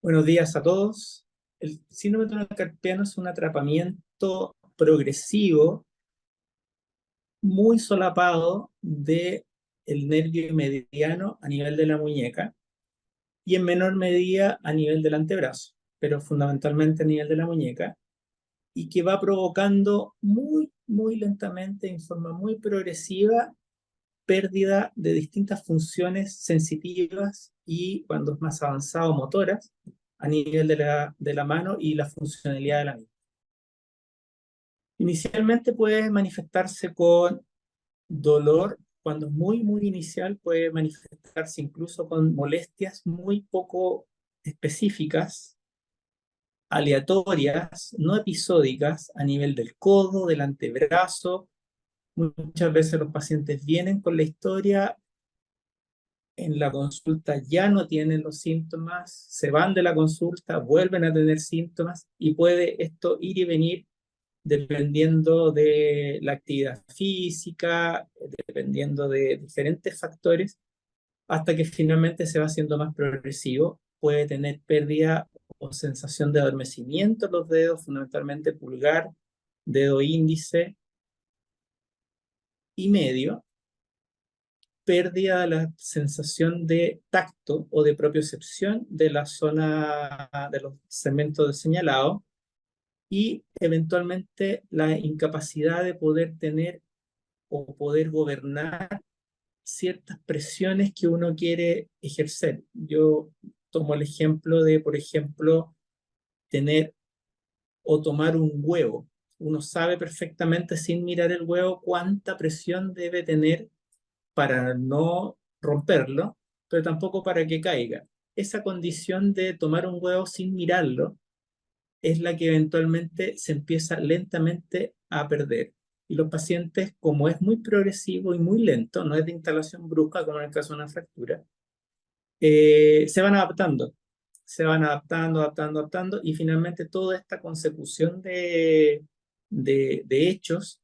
Buenos días a todos. El síndrome de túnel carpiano es un atrapamiento progresivo muy solapado del nervio mediano a nivel de la muñeca y en menor medida a nivel del antebrazo, pero fundamentalmente a nivel de la muñeca, y que va provocando muy lentamente, en forma muy progresiva, pérdida de distintas funciones sensitivas y, cuando es más avanzado, motoras, a nivel de la mano y la funcionalidad de la misma. Inicialmente puede manifestarse con dolor, cuando es muy inicial puede manifestarse incluso con molestias muy poco específicas, aleatorias, no episódicas, a nivel del codo, del antebrazo. Muchas veces los pacientes vienen con la historia, en la consulta ya no tienen los síntomas, se van de la consulta, vuelven a tener síntomas y puede esto ir y venir dependiendo de la actividad física, dependiendo de diferentes factores, hasta que finalmente se va haciendo más progresivo. Puede tener pérdida o sensación de adormecimiento en los dedos, fundamentalmente pulgar, dedo índice y medio, pérdida de la sensación de tacto o de propiocepción de la zona de los segmentos de señalado, y eventualmente la incapacidad de poder tener o poder gobernar ciertas presiones que uno quiere ejercer. Yo tomo el ejemplo de, por ejemplo, tener o tomar un huevo. Uno sabe perfectamente, sin mirar el huevo, cuánta presión debe tener para no romperlo, pero tampoco para que caiga. Esa condición de tomar un huevo sin mirarlo es la que eventualmente se empieza lentamente a perder. Y los pacientes, como es muy progresivo y muy lento, no es de instalación brusca como en el caso de una fractura, se van adaptando, adaptando, y finalmente toda esta consecución de hechos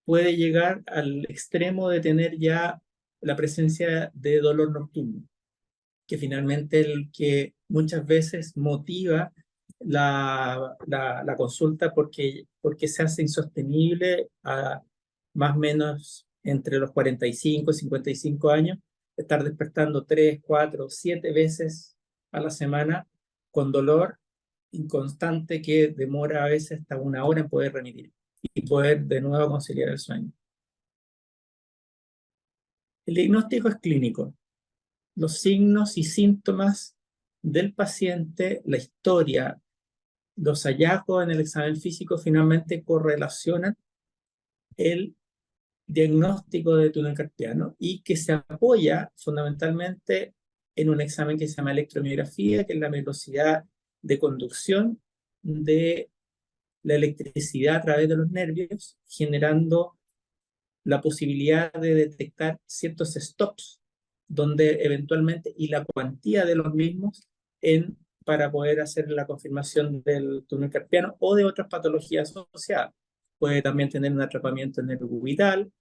puede llegar al extremo de tener ya la presencia de dolor nocturno, que finalmente el que muchas veces motiva la consulta, porque se hace insostenible a más o menos entre los 45 y 55 años, estar despertando 3, 4, 7 veces a la semana con dolor inconstante que demora a veces hasta una hora en poder remitir y poder de nuevo conciliar el sueño. El diagnóstico es clínico. Los signos y síntomas del paciente, la historia, los hallazgos en el examen físico finalmente correlacionan el diagnóstico de túnel carpiano, y que se apoya fundamentalmente en un examen que se llama electromiografía, que es la velocidad de conducción de la electricidad a través de los nervios, generando la posibilidad de detectar ciertos stops, donde eventualmente, y la cuantía de los mismos, para poder hacer la confirmación del túnel carpiano o de otras patologías asociadas. Puede también tener un atrapamiento nerviocubital.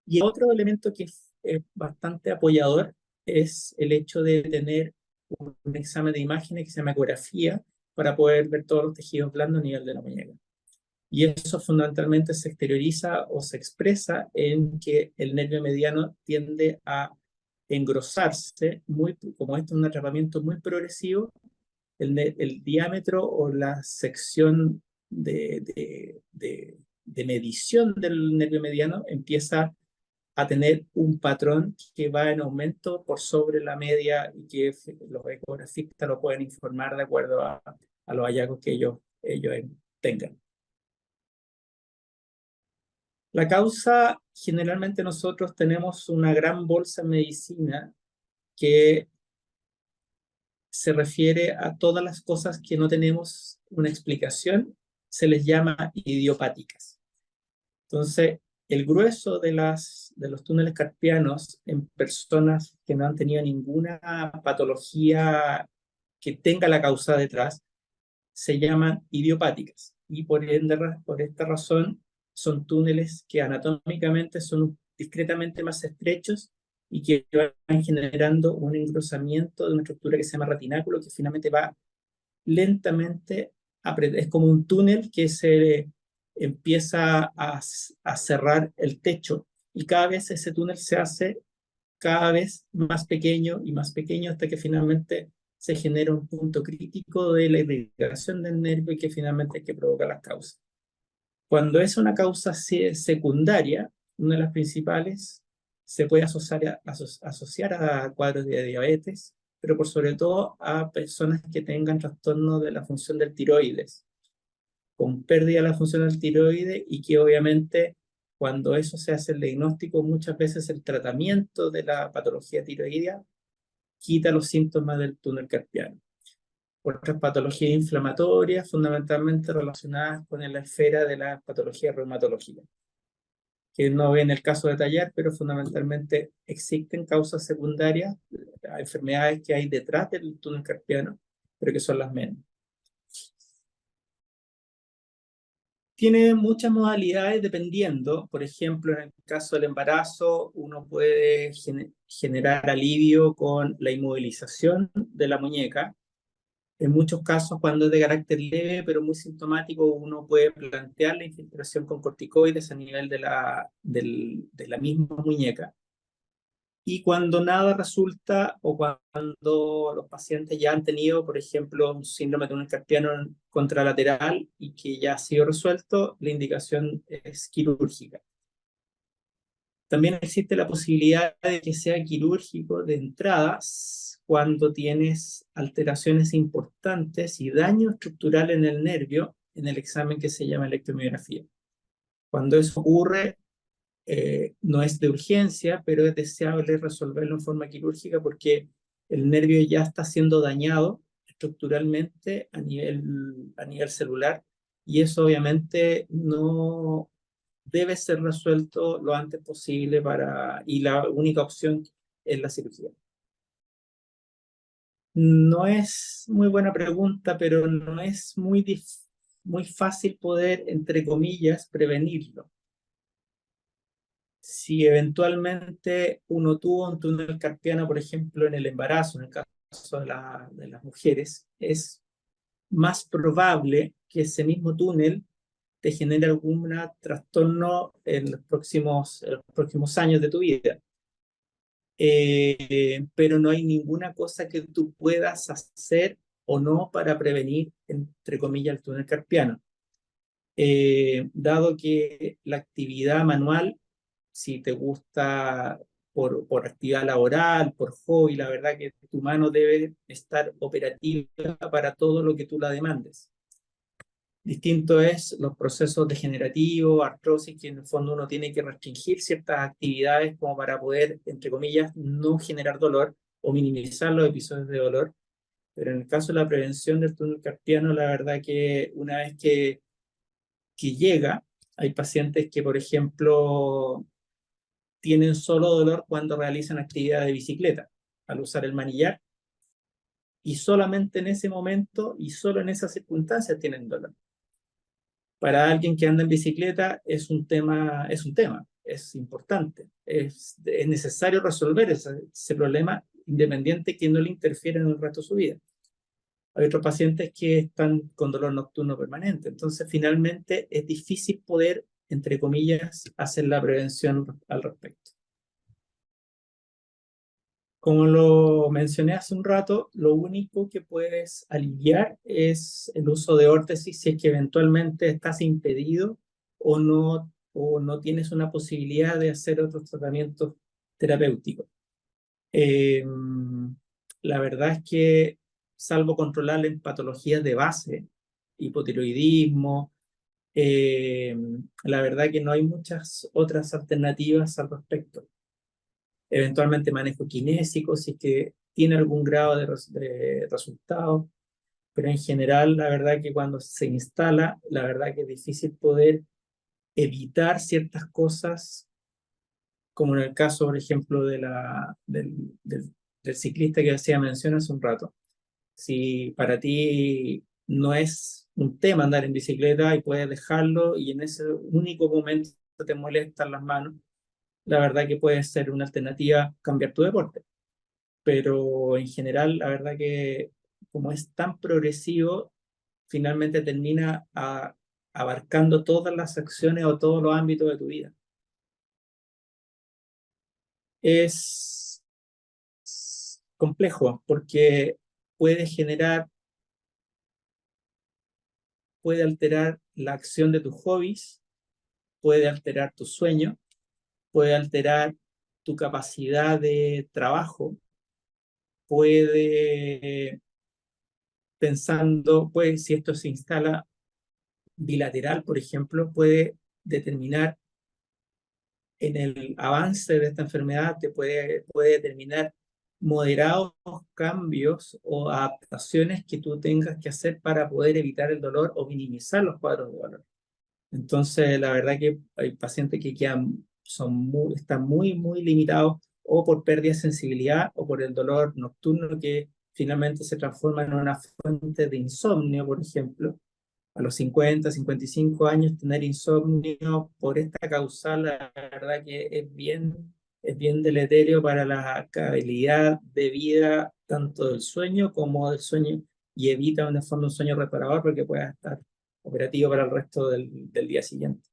Y otro elemento que es bastante apoyador es el hecho de tener un examen de imágenes que se llama ecografía, para poder ver todos los tejidos blandos a nivel de la muñeca. Y eso fundamentalmente se exterioriza o se expresa en que el nervio mediano tiende a engrosarse, como este es un atrapamiento muy progresivo. El diámetro o la sección de medición del nervio mediano empieza a tener un patrón que va en aumento por sobre la media, y que los ecografistas lo pueden informar de acuerdo a los hallazgos que ellos tengan. La causa, generalmente nosotros tenemos una gran bolsa en medicina que se refiere a todas las cosas que no tenemos una explicación, se les llama idiopáticas. Entonces, el grueso de los túneles carpianos en personas que no han tenido ninguna patología que tenga la causa detrás, se llaman idiopáticas, y por esta razón son túneles que anatómicamente son discretamente más estrechos y que van generando un engrosamiento de una estructura que se llama retináculo, que finalmente va lentamente, es como un túnel que se empieza a cerrar el techo, y cada vez ese túnel se hace cada vez más pequeño y más pequeño hasta que finalmente se genera un punto crítico de la irrigación del nervio y que finalmente es que provoca las causas. Cuando es una causa secundaria, una de las principales, se puede asociar a cuadros de diabetes, pero por sobre todo a personas que tengan trastorno de la función del tiroides, con pérdida de la función del tiroides, y que obviamente cuando eso se hace el diagnóstico, muchas veces el tratamiento de la patología tiroidea quita los síntomas del túnel carpiano. Otras patologías inflamatorias, fundamentalmente relacionadas con la esfera de la patología reumatológica, que no ve en el caso de detallar, pero fundamentalmente existen causas secundarias, enfermedades que hay detrás del túnel carpiano, pero que son las menos. Tiene muchas modalidades dependiendo. Por ejemplo, en el caso del embarazo, uno puede generar alivio con la inmovilización de la muñeca. En muchos casos, cuando es de carácter leve pero muy sintomático, uno puede plantear la infiltración con corticoides a nivel de la misma muñeca. Y cuando nada resulta, o cuando los pacientes ya han tenido, por ejemplo, un síndrome de túnel carpiano contralateral y que ya ha sido resuelto, la indicación es quirúrgica. También existe la posibilidad de que sea quirúrgico de entrada cuando tienes alteraciones importantes y daño estructural en el nervio en el examen que se llama electromiografía. Cuando eso ocurre, no es de urgencia, pero es deseable resolverlo en forma quirúrgica porque el nervio ya está siendo dañado estructuralmente a nivel celular, y eso obviamente no debe ser resuelto lo antes posible, y la única opción es la cirugía. No es muy buena pregunta, pero no es muy fácil poder, entre comillas, prevenirlo. Si eventualmente uno tuvo un túnel carpiano, por ejemplo, en el embarazo, en el caso de las mujeres, es más probable que ese mismo túnel te genere algún trastorno en los próximos años de tu vida. Pero no hay ninguna cosa que tú puedas hacer o no para prevenir, entre comillas, el túnel carpiano. Dado que la actividad manual, si te gusta por actividad laboral, por hobby, la verdad que tu mano debe estar operativa para todo lo que tú la demandes. Distinto es los procesos degenerativos, artrosis, que en el fondo uno tiene que restringir ciertas actividades como para poder, entre comillas, no generar dolor o minimizar los episodios de dolor. Pero en el caso de la prevención del túnel carpiano, la verdad que una vez que llega, hay pacientes que, por ejemplo, tienen solo dolor cuando realizan actividad de bicicleta, al usar el manillar, y solamente en ese momento y solo en esas circunstancias tienen dolor. Para alguien que anda en bicicleta es importante, es necesario resolver ese problema independiente que no le interfiera en el resto de su vida. Hay otros pacientes que están con dolor nocturno permanente, entonces finalmente es difícil poder, entre comillas, hacer la prevención al respecto. Como lo mencioné hace un rato, lo único que puedes aliviar es el uso de órtesis si es que eventualmente estás impedido o no tienes una posibilidad de hacer otros tratamientos terapéuticos. Eh, la verdad es que, salvo controlar en patologías de base, hipotiroidismo, la verdad que no hay muchas otras alternativas al respecto. Eventualmente manejo kinésico si es que tiene algún grado de resultado, pero en general la verdad que cuando se instala, la verdad que es difícil poder evitar ciertas cosas, como en el caso, por ejemplo, del ciclista que hacía mención hace un rato. Si para ti no es un tema andar en bicicleta y puedes dejarlo y en ese único momento te molestan las manos, la verdad que puede ser una alternativa cambiar tu deporte. Pero en general, la verdad que como es tan progresivo, finalmente termina abarcando todas las acciones o todos los ámbitos de tu vida. Es complejo porque puede generar, puede alterar la acción de tus hobbies, puede alterar tu sueño, puede alterar tu capacidad de trabajo, puede, pensando, pues si esto se instala bilateral, por ejemplo, puede determinar en el avance de esta enfermedad, puede determinar moderados cambios o adaptaciones que tú tengas que hacer para poder evitar el dolor o minimizar los cuadros de dolor. Entonces, la verdad que hay pacientes que están muy limitados o por pérdida de sensibilidad o por el dolor nocturno que finalmente se transforma en una fuente de insomnio, por ejemplo. A los 55 años tener insomnio por esta causal, la verdad que es bien deleterio para la calidad de vida tanto del sueño como del sueño y evita en el fondo un sueño reparador porque pueda estar operativo para el resto del día siguiente.